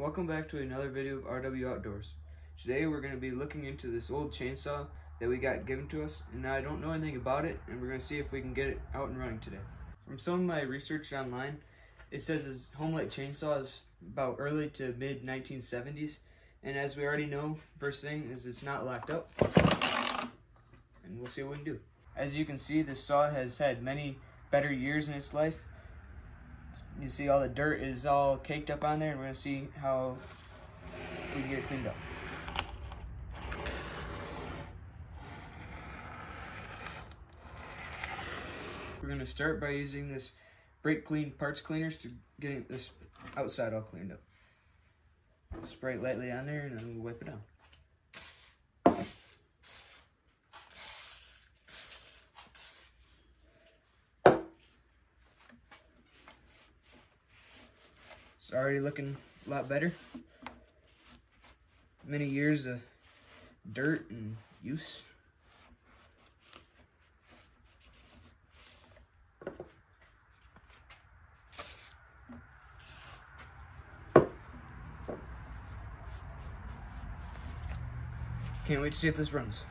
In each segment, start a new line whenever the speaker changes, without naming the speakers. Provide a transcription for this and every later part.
Welcome back to another video of RW Outdoors. Today we're going to be looking into this old chainsaw that we got given to us, and I don't know anything about it, and we're going to see if we can get it out and running today. From some of my research online, it says this Homelite chainsaw is about early to mid 1970s, and as we already know, first thing is it's not locked up, and we'll see what we can do. As you can see, this saw has had many better years in its life. You see all the dirt is all caked up on there, and we're going to see how we can get it cleaned up. We're going to start by using this brake clean parts cleaners to get this outside all cleaned up. Spray it lightly on there and then we'll wipe it down. It's already looking a lot better. Many years of dirt and use. Can't wait to see if this runs.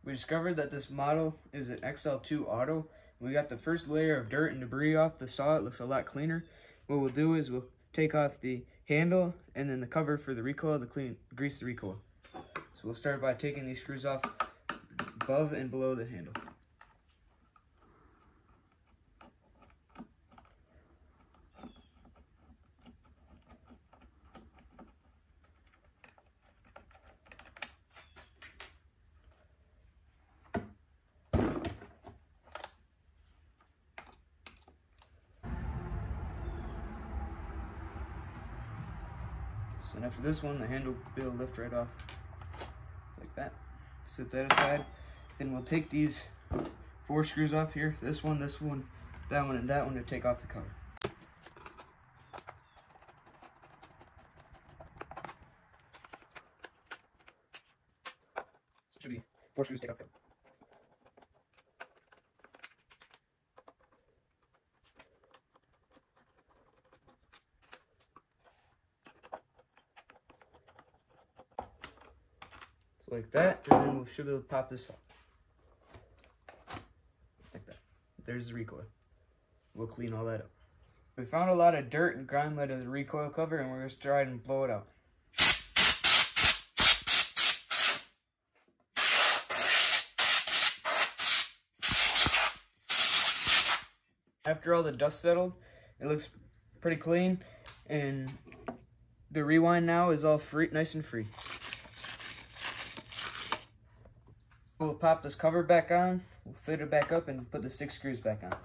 We discovered that this model is an XL2 Auto. We got the first layer of dirt and debris off the saw. It looks a lot cleaner. What we'll do is we'll take off the handle and then the cover for the recoil to grease the recoil. So we'll start by taking these screws off above and below the handle. And after this one, the handle will lift right off. Just like that. Set that aside. Then we'll take these 4 screws off here. This one, that one, and that one to take off the cover. So it should be 4 screws to take off the cover. Like that, and then we should be able to pop this off. Like that. There's the recoil. We'll clean all that up. We found a lot of dirt and grime out of the recoil cover, and we're going to try and blow it out. After all the dust settled, it looks pretty clean, and the rewind now is all free, nice and free. We'll pop this cover back on, we'll fit it back up, and put the 6 screws back on.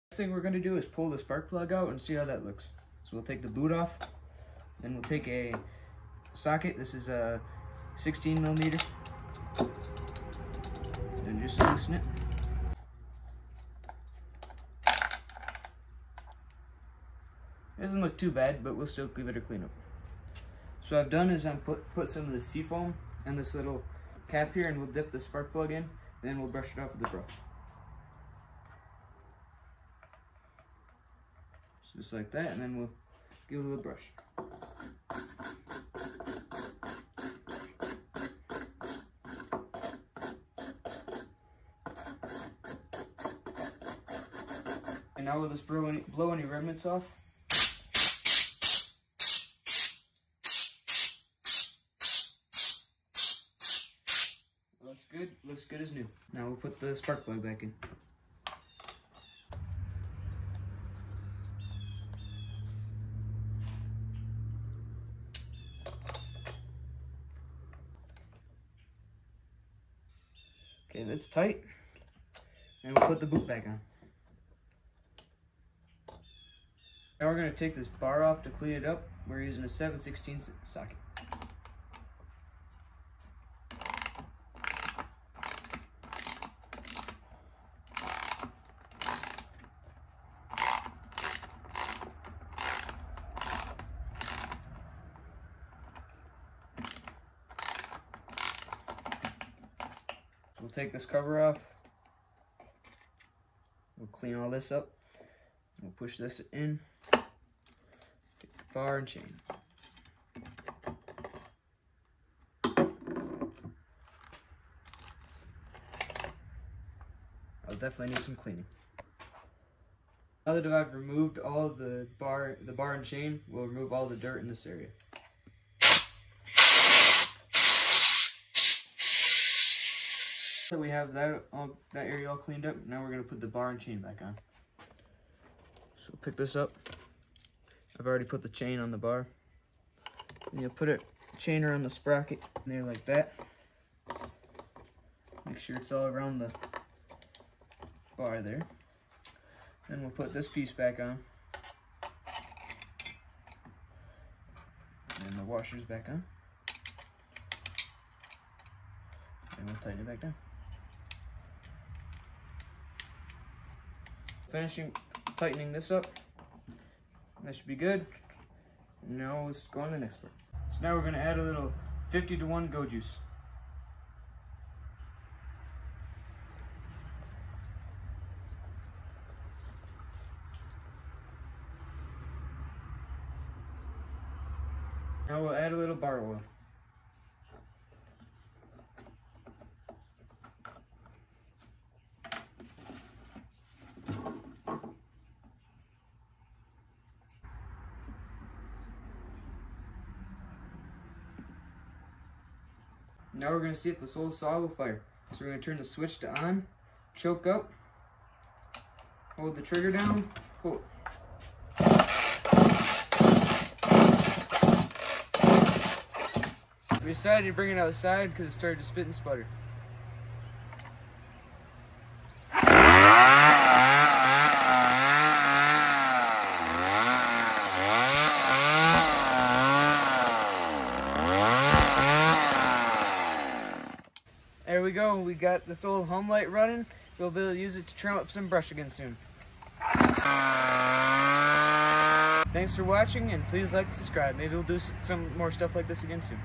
Next thing we're going to do is pull the spark plug out and see how that looks. So we'll take the boot off, then we'll take a socket. This is a 16mm, and just loosen it. It doesn't look too bad, but we'll still give it a cleanup. So what I've done is I'm put some of the seafoam in this little cap here, and we'll dip the spark plug in, and then we'll brush it off with the brush. So just like that, and then we'll give it a little brush. And now we'll just blow any remnants off. Good, looks good as new. Now we'll put the spark plug back in. Okay, that's tight. And we'll put the boot back on. Now we're going to take this bar off to clean it up. We're using a 7/16 socket. we'll take this cover off. We'll clean all this up. We'll push this in. Get the bar and chain. I'll definitely need some cleaning. Now that I've removed all the bar and chain, we'll remove all the dirt in this area. So we have that area all cleaned up. Now we're gonna put the bar and chain back on. So we'll pick this up. I've already put the chain on the bar. And you'll put a chain around the sprocket there like that. Make sure it's all around the bar there. Then we'll put this piece back on. And the washer's back on. And we'll tighten it back down. Finishing tightening this up. That should be good. Now let's go on to the next part. So now we're going to add a little 50-to-1 goat juice. Now we'll add a little bar oil. Now we're going to see if this whole saw will fire. So we're going to turn the switch to on, choke up, hold the trigger down, pull. We decided to bring it outside because it started to spit and sputter. There we go, we got this old Homelite running. We'll be able to use it to trim up some brush again soon. Thanks for watching, and please like and subscribe. Maybe we'll do some more stuff like this again soon.